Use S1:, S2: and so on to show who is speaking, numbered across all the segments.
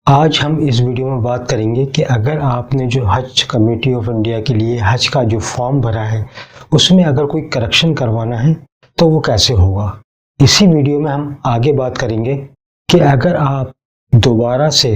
S1: आज हम इस वीडियो में बात करेंगे कि अगर आपने जो हज कमेटी ऑफ इंडिया के लिए हज का जो फॉर्म भरा है उसमें अगर कोई करेक्शन करवाना है तो वो कैसे होगा। इसी वीडियो में हम आगे बात करेंगे कि अगर आप दोबारा से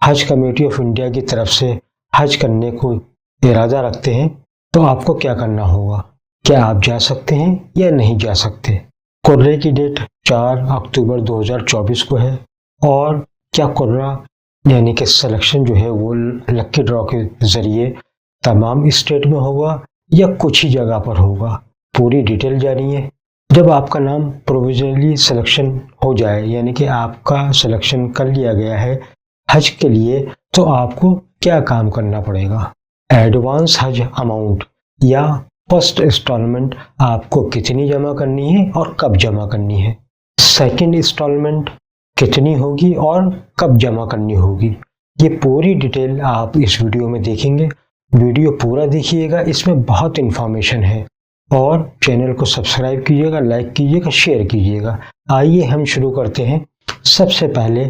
S1: हज कमेटी ऑफ इंडिया की तरफ से हज करने को इरादा रखते हैं तो आपको क्या करना होगा, क्या आप जा सकते हैं या नहीं जा सकते। कुर्रे की डेट 4 अक्टूबर 2024 को है और क्या कुर्रा यानी कि सिलेक्शन जो है वो लक्की ड्रॉ के जरिए तमाम स्टेट में होगा या कुछ ही जगह पर होगा, पूरी डिटेल जानिए। जब आपका नाम प्रोविजनली सिलेक्शन हो जाए यानी कि आपका सिलेक्शन कर लिया गया है हज के लिए, तो आपको क्या काम करना पड़ेगा। एडवांस हज अमाउंट या फर्स्ट इंस्टॉलमेंट आपको कितनी जमा करनी है और कब जमा करनी है। सेकंड इंस्टॉलमेंट कितनी होगी और कब जमा करनी होगी। ये पूरी डिटेल आप इस वीडियो में देखेंगे। वीडियो पूरा देखिएगा, इसमें बहुत इन्फॉर्मेशन है। और चैनल को सब्सक्राइब कीजिएगा, लाइक कीजिएगा, शेयर कीजिएगा। आइए हम शुरू करते हैं। सबसे पहले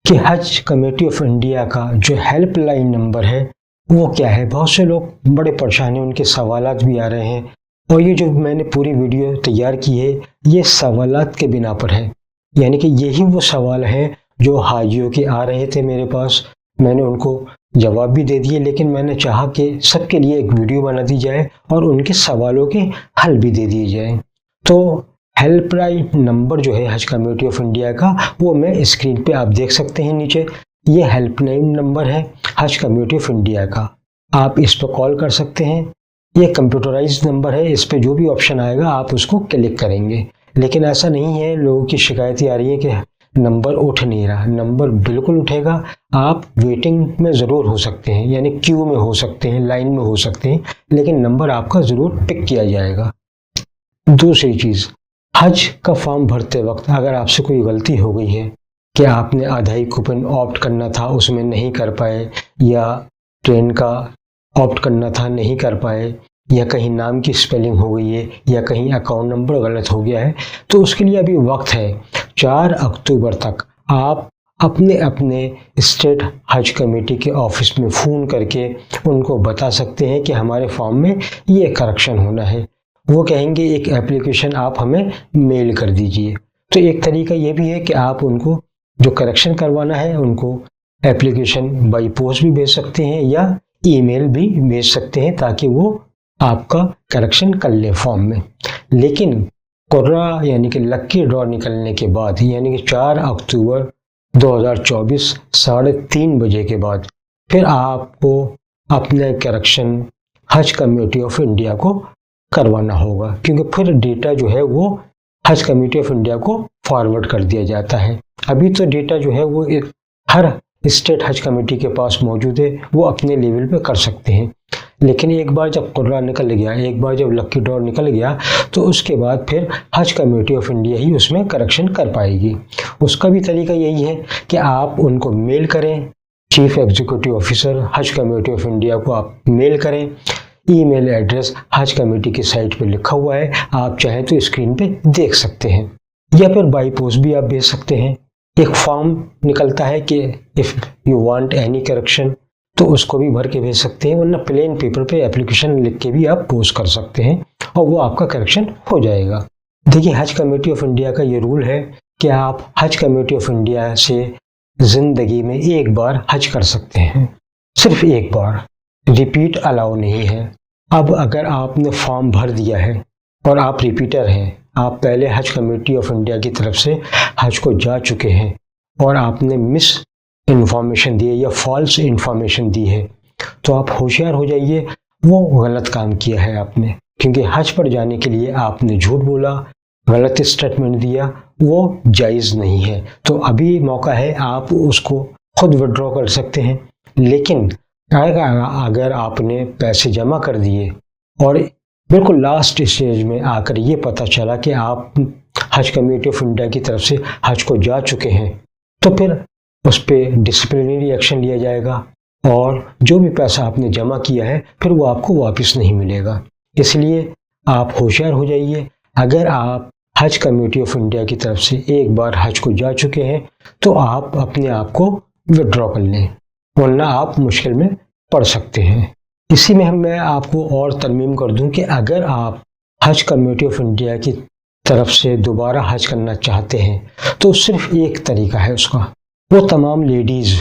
S1: कि हज कमेटी ऑफ इंडिया का जो हेल्पलाइन नंबर है वो क्या है। बहुत से लोग बड़े परेशान हैं, उनके सवालात भी आ रहे हैं और ये जो मैंने पूरी वीडियो तैयार की है ये सवालात के बिना पर है, यानी कि यही वो सवाल हैं जो हाजियों के आ रहे थे मेरे पास। मैंने उनको जवाब भी दे दिए, लेकिन मैंने चाहा कि सबके लिए एक वीडियो बना दी जाए और उनके सवालों के हल भी दे दिए जाएं। तो हेल्पलाइन नंबर जो है हज कमेटी ऑफ इंडिया का वो मैं स्क्रीन पे आप देख सकते हैं नीचे। ये हेल्पलाइन नंबर है हज कमेटी ऑफ इंडिया का, आप इस पर कॉल कर सकते हैं। ये कंप्यूटराइज्ड नंबर है, इस पर जो भी ऑप्शन आएगा आप उसको क्लिक करेंगे। लेकिन ऐसा नहीं है, लोगों की शिकायतें आ रही है कि नंबर उठ नहीं रहा। नंबर बिल्कुल उठेगा। आप वेटिंग में ज़रूर हो सकते हैं, यानी क्यू में हो सकते हैं, लाइन में हो सकते हैं, लेकिन नंबर आपका ज़रूर पिक किया जाएगा। दूसरी चीज़, हज का फॉर्म भरते वक्त अगर आपसे कोई गलती हो गई है कि आपने आधाई कूपन ऑप्ट करना था उसमें नहीं कर पाए, या ट्रेन का ऑप्ट करना था नहीं कर पाए, या कहीं नाम की स्पेलिंग हो गई है, या कहीं अकाउंट नंबर गलत हो गया है, तो उसके लिए अभी वक्त है। 4 अक्टूबर तक आप अपने अपने स्टेट हज कमेटी के ऑफिस में फ़ोन करके उनको बता सकते हैं कि हमारे फॉर्म में ये करेक्शन होना है। वो कहेंगे एक एप्लीकेशन आप हमें मेल कर दीजिए। तो एक तरीका ये भी है कि आप उनको जो करेक्शन करवाना है उनको एप्लीकेशन बाई पोस्ट भी भेज सकते हैं या ईमेल भी भेज सकते हैं, ताकि वो आपका करेक्शन कर ले फॉर्म में। लेकिन कुर्रा यानी कि लक्की ड्रॉ निकलने के बाद यानी कि 4 अक्टूबर 2024 3:30 बजे के बाद फिर आपको अपने करेक्शन हज कमेटी ऑफ इंडिया को करवाना होगा, क्योंकि फिर डेटा जो है वो हज कमेटी ऑफ इंडिया को फॉरवर्ड कर दिया जाता है। अभी तो डेटा जो है वो हर स्टेट हज कमेटी के पास मौजूद है, वो अपने लेवल पे कर सकते हैं। लेकिन एक बार जब कुर्रा निकल गया, एक बार जब लक्की ड्रॉ निकल गया, तो उसके बाद फिर हज कमेटी ऑफ इंडिया ही उसमें करेक्शन कर पाएगी। उसका भी तरीका यही है कि आप उनको मेल करें। चीफ एग्जीक्यूटिव ऑफिसर हज कमेटी ऑफ इंडिया को आप मेल करें। ईमेल एड्रेस हज कमेटी की साइट पे लिखा हुआ है, आप चाहें तो स्क्रीन पे देख सकते हैं, या फिर बाई पोस्ट भी आप भेज सकते हैं। एक फॉर्म निकलता है कि if you want any correction, तो उसको भी भर के भेज सकते हैं, वरना प्लेन पेपर पे एप्लीकेशन लिख के भी आप पोस्ट कर सकते हैं और वो आपका करेक्शन हो जाएगा। देखिए, हज कमेटी ऑफ इंडिया का ये रूल है कि आप हज कमेटी ऑफ इंडिया से ज़िंदगी में एक बार हज कर सकते हैं, सिर्फ एक बार, रिपीट अलाउ नहीं है। अब अगर आपने फॉर्म भर दिया है और आप रिपीटर हैं, आप पहले हज कमेटी ऑफ इंडिया की तरफ से हज को जा चुके हैं और आपने मिस इन्फॉर्मेशन दी है या फॉल्स इन्फॉर्मेशन दी है, तो आप होशियार हो जाइए, वो गलत काम किया है आपने। क्योंकि हज पर जाने के लिए आपने झूठ बोला, गलत स्टेटमेंट दिया, वो जायज़ नहीं है। तो अभी मौका है, आप उसको खुद विड्रॉ कर सकते हैं। लेकिन अगर आपने पैसे जमा कर दिए और बिल्कुल लास्ट स्टेज में आकर ये पता चला कि आप हज कमेटी ऑफ इंडिया की तरफ से हज को जा चुके हैं, तो फिर उस पर डिसिप्लिनरी एक्शन लिया जाएगा और जो भी पैसा आपने जमा किया है फिर वो आपको वापस नहीं मिलेगा। इसलिए आप होशियार हो जाइए। अगर आप हज कमेटी ऑफ इंडिया की तरफ से एक बार हज को जा चुके हैं तो आप अपने आप को विड्रॉ कर लें, वरना आप मुश्किल में पड़ सकते हैं। इसी में मैं आपको और तरमीम कर दूं कि अगर आप हज कमेटी ऑफ इंडिया की तरफ से दोबारा हज करना चाहते हैं तो सिर्फ एक तरीका है उसका। वो तमाम लेडीज़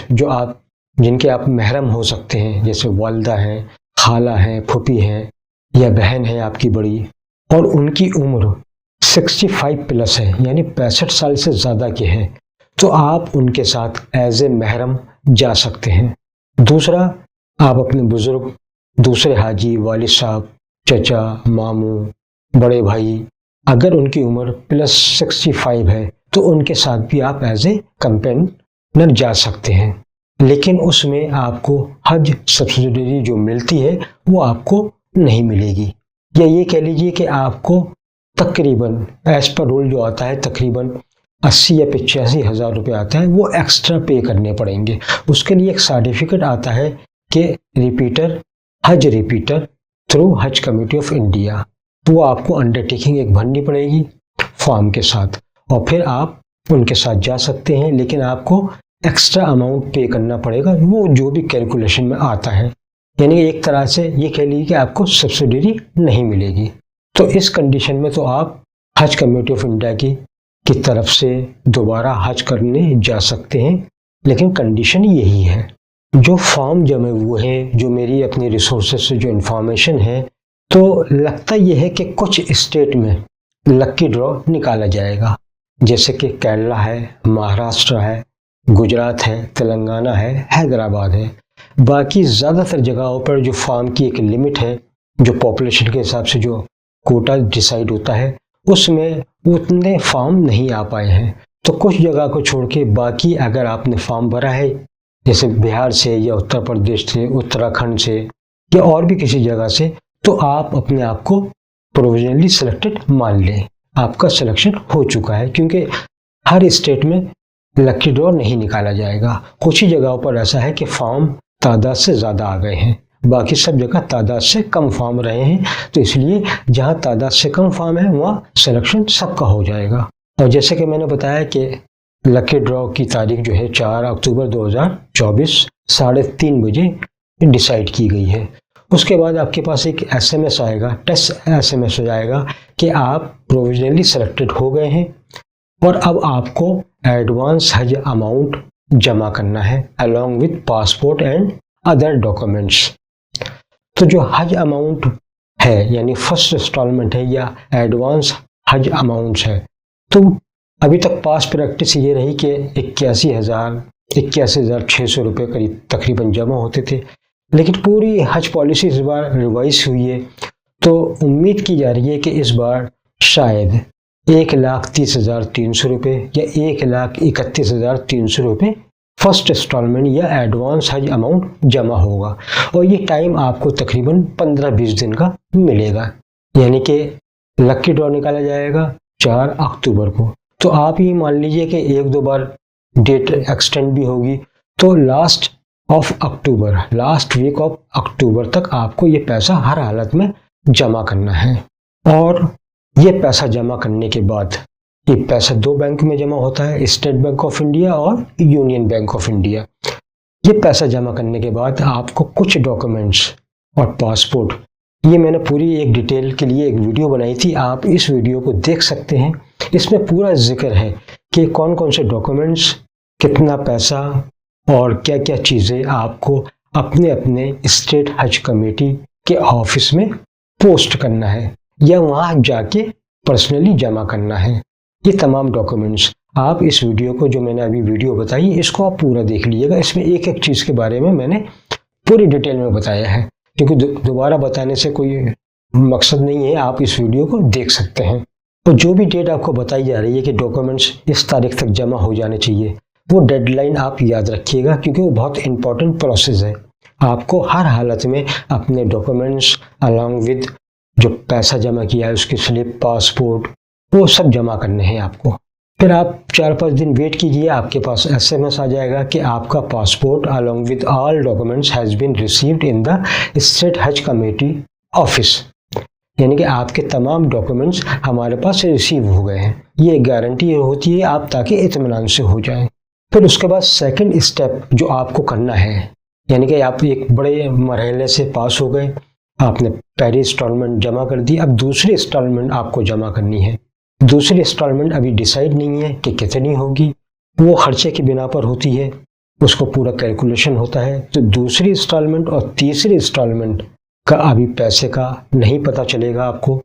S1: जिनके आप महरम हो सकते हैं, जैसे वालिदा हैं, खाला हैं, फूफी हैं या बहन है आपकी बड़ी, और उनकी उम्र 65 प्लस है, यानी 65 साल से ज़्यादा के हैं, तो आप उनके साथ एज ए महरम जा सकते हैं। दूसरा, आप अपने बुजुर्ग, दूसरे हाजी, वालिद साहब, चचा, मामू, बड़े भाई, अगर उनकी उम्र प्लस 65 है तो उनके साथ भी आप एज ए कंपेनियन जा सकते हैं, लेकिन उसमें आपको हज सब्सिडी जो मिलती है वो आपको नहीं मिलेगी, या ये कह लीजिए कि आपको तकरीबन एज पर रूल जो आता है तकरीबन 80 या 85 हज़ार रुपये आता है, वो एक्स्ट्रा पे करने पड़ेंगे। उसके लिए एक सर्टिफिकेट आता है कि हज रिपीटर थ्रू हज कमेटी ऑफ इंडिया, वो आपको अंडरटेकिंग एक भरनी पड़ेगी फॉर्म के साथ, और फिर आप उनके साथ जा सकते हैं, लेकिन आपको एक्स्ट्रा अमाउंट पे करना पड़ेगा, वो जो भी कैलकुलेशन में आता है। यानी एक तरह से ये कह लीजिए कि आपको सब्सिडी नहीं मिलेगी। तो इस कंडीशन में तो आप हज कमेटी ऑफ इंडिया की तरफ से दोबारा हज करने जा सकते हैं, लेकिन कंडीशन यही है। जो फॉर्म जमे हुए हैं, जो मेरी अपनी रिसोर्सेज से जो इन्फॉर्मेशन है, तो लगता यह है कि कुछ स्टेट में लक्की ड्रॉ निकाला जाएगा, जैसे कि केरला है, महाराष्ट्र है, गुजरात है, तेलंगाना है, हैदराबाद है। बाकी ज़्यादातर जगहों पर जो फॉर्म की एक लिमिट है, जो पॉपुलेशन के हिसाब से जो कोटा डिसाइड होता है, उसमें उतने फॉर्म नहीं आ पाए हैं। तो कुछ जगह को छोड़ के बाकी अगर आपने फॉर्म भरा है, जैसे बिहार से या उत्तर प्रदेश से, उत्तराखंड से या और भी किसी जगह से, तो आप अपने आप को प्रोविजनली सिलेक्टेड मान लें, आपका सिलेक्शन हो चुका है, क्योंकि हर स्टेट में लकी ड्रॉ नहीं निकाला जाएगा। कुछ ही जगहों पर ऐसा है कि फॉर्म तादाद से ज़्यादा आ गए हैं, बाकी सब जगह तादाद से कम फॉर्म रहे हैं, तो इसलिए जहां तादाद से कम फॉर्म है वहाँ सिलेक्शन सबका हो जाएगा। और जैसे कि मैंने बताया कि लकी ड्रॉ की तारीख जो है 4 अक्टूबर 2024 3:30 बजे डिसाइड की गई है। उसके बाद आपके पास एक SMS आएगा, टेस्ट SMS आएगा कि आप प्रोविजनली सिलेक्टेड हो गए हैं और अब आपको एडवांस हज अमाउंट जमा करना है along with passport and other documents. तो जो हज अमाउंट है, यानी फर्स्ट इंस्टॉलमेंट है या एडवांस हज अमाउंट है, तो अभी तक पास प्रैक्टिस ये रही कि 81,600 रुपये करीब तकरीबन जमा होते थे, लेकिन पूरी हज पॉलिसी इस बार रिवाइज हुई है, तो उम्मीद की जा रही है कि इस बार शायद 1,30,300 रुपये या 1,31,300 रुपये फर्स्ट इंस्टॉलमेंट या एडवांस हज अमाउंट जमा होगा, और ये टाइम आपको तकरीबन 15-20 दिन का मिलेगा। यानी कि लकी ड्रॉ निकाला जाएगा 4 अक्टूबर को, तो आप ये मान लीजिए कि 1-2 बार डेट एक्सटेंड भी होगी, तो लास्ट वीक ऑफ अक्टूबर तक आपको ये पैसा हर हालत में जमा करना है। और ये पैसा जमा करने के बाद ये पैसा 2 बैंक में जमा होता है, स्टेट बैंक ऑफ इंडिया और यूनियन बैंक ऑफ इंडिया। ये पैसा जमा करने के बाद आपको कुछ डॉक्यूमेंट्स और पासपोर्ट, ये मैंने पूरी एक डिटेल के लिए एक वीडियो बनाई थी, आप इस वीडियो को देख सकते हैं। इसमें पूरा जिक्र है कि कौन कौन से डॉक्यूमेंट्स, कितना पैसा और क्या क्या चीज़ें आपको अपने अपने स्टेट हज कमेटी के ऑफिस में पोस्ट करना है या वहाँ जाके पर्सनली जमा करना है। ये तमाम डॉक्यूमेंट्स आप इस वीडियो को, जो मैंने अभी वीडियो बताई, इसको आप पूरा देख लीजिएगा। इसमें एक एक चीज़ के बारे में मैंने पूरी डिटेल में बताया है, क्योंकि दोबारा बताने से कोई मकसद नहीं है, आप इस वीडियो को देख सकते हैं। तो जो भी डेट आपको बताई जा रही है कि डॉक्यूमेंट्स इस तारीख तक जमा हो जाने चाहिए, वो डेडलाइन आप याद रखिएगा, क्योंकि वो बहुत इंपॉर्टेंट प्रोसेस है। आपको हर हालत में अपने डॉक्यूमेंट्स अलॉन्ग विद जो पैसा जमा किया है उसकी स्लिप, पासपोर्ट, वो सब जमा करने हैं आपको। फिर आप 4-5 दिन वेट कीजिए, आपके पास SMS आ जाएगा कि आपका passport along with all documents has been received in the state Haj committee office, यानी कि आपके तमाम डॉक्यूमेंट्स हमारे पास रिसीव हो गए हैं। ये गारंटी होती है आप ताकि इत्मीनान से हो जाएं। फिर उसके बाद सेकंड स्टेप जो आपको करना है, यानी कि आप एक बड़े मरहले से पास हो गए, आपने पहली इंस्टॉलमेंट जमा कर दी, अब दूसरी इंस्टॉलमेंट आपको जमा करनी है। दूसरी इंस्टॉलमेंट अभी डिसाइड नहीं है कि कितनी होगी, वो खर्चे की बिना पर होती है, उसको पूरा कैलकुलेशन होता है। तो दूसरी इंस्टॉलमेंट और तीसरी इंस्टॉलमेंट का अभी पैसे का नहीं पता चलेगा आपको,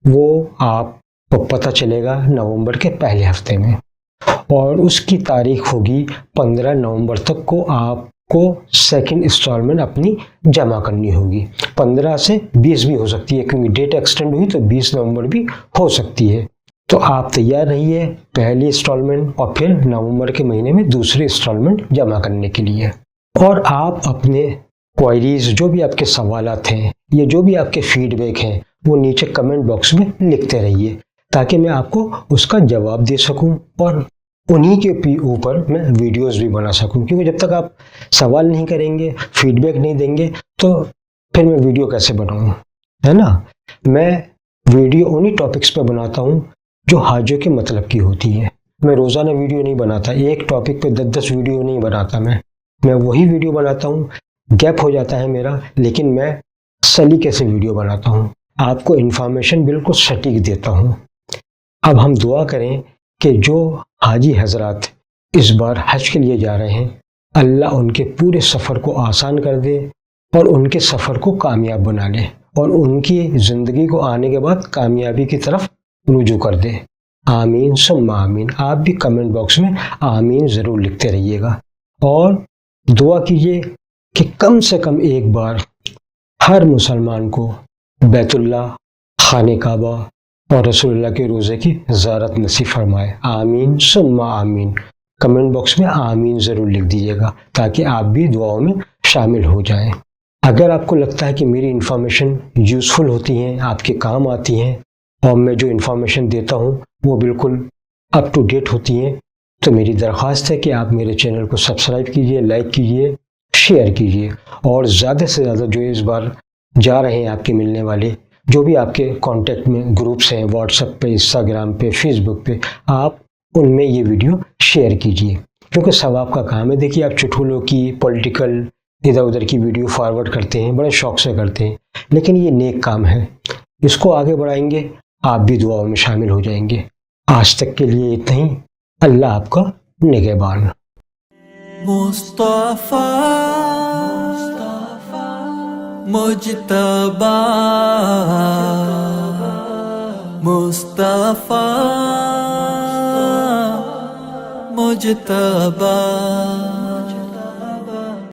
S1: वो आपको पता चलेगा नवंबर के पहले हफ्ते में, और उसकी तारीख होगी 15 नवंबर तक को आपको सेकंड इंस्टॉलमेंट अपनी जमा करनी होगी। 15 से 20 भी हो सकती है, क्योंकि डेट एक्सटेंड हुई तो 20 नवंबर भी हो सकती है। तो आप तैयार रहिए पहली इंस्टॉलमेंट और फिर नवंबर के महीने में दूसरी इंस्टॉलमेंट जमा करने के लिए। और आप अपने क्वेरीज, जो भी आपके सवालात हैं, ये जो भी आपके फीडबैक हैं, वो नीचे कमेंट बॉक्स में लिखते रहिए, ताकि मैं आपको उसका जवाब दे सकूं और उन्हीं के ऊपर मैं वीडियोस भी बना सकूं। क्योंकि जब तक आप सवाल नहीं करेंगे, फीडबैक नहीं देंगे, तो फिर मैं वीडियो कैसे बनाऊं, है ना। मैं वीडियो उन्हीं टॉपिक्स पे बनाता हूं जो हाजियों के मतलब की होती है। मैं रोज़ाना वीडियो नहीं बनाता, एक टॉपिक पे 10-10 वीडियो नहीं बनाता। मैं वही वीडियो बनाता हूँ, गैप हो जाता है मेरा, लेकिन मैं सलीके से वीडियो बनाता हूँ, आपको इन्फॉर्मेशन बिल्कुल सटीक देता हूँ। अब हम दुआ करें कि जो हाजी हजरात इस बार हज के लिए जा रहे हैं, अल्लाह उनके पूरे सफ़र को आसान कर दे और उनके सफ़र को कामयाब बना ले, और उनकी ज़िंदगी को आने के बाद कामयाबी की तरफ रुजू कर दे। आमीन सुम्मा आमीन। आप भी कमेंट बॉक्स में आमीन ज़रूर लिखते रहिएगा, और दुआ कीजिए कि कम से कम एक बार हर मुसलमान को बैतुल्लाह, खाने काबा और रसूलुल्लाह के रोज़े की ज़ियारत नसीब फरमाए। आमीन सुम्मा आमीन। कमेंट बॉक्स में आमीन ज़रूर लिख दीजिएगा, ताकि आप भी दुआओं में शामिल हो जाएं। अगर आपको लगता है कि मेरी इन्फॉर्मेशन यूज़फुल होती हैं, आपके काम आती हैं, और मैं जो इन्फॉर्मेशन देता हूँ वो बिल्कुल अप टू डेट होती हैं, तो मेरी दरख्वास्त है कि आप मेरे चैनल को सब्सक्राइब कीजिए, लाइक कीजिए, शेयर कीजिए, और ज़्यादा से ज़्यादा जो इस बार जा रहे हैं आपके मिलने वाले, जो भी आपके कांटेक्ट में ग्रुप्स हैं, व्हाट्सएप पे, इंस्टाग्राम पे, फेसबुक पे, आप उनमें ये वीडियो शेयर कीजिए, क्योंकि सवाब का काम है। देखिए, आप चुटकुलों की, पॉलिटिकल, इधर उधर की वीडियो फॉरवर्ड करते हैं, बड़े शौक से करते हैं, लेकिन ये नेक काम है, इसको आगे बढ़ाएंगे, आप भी दुआओं में शामिल हो जाएंगे। आज तक के लिए इतना ही। अल्लाह आपका निगहबान।
S2: मुस्तफा मुज्तबा, मुस्तफा मुज्तबा।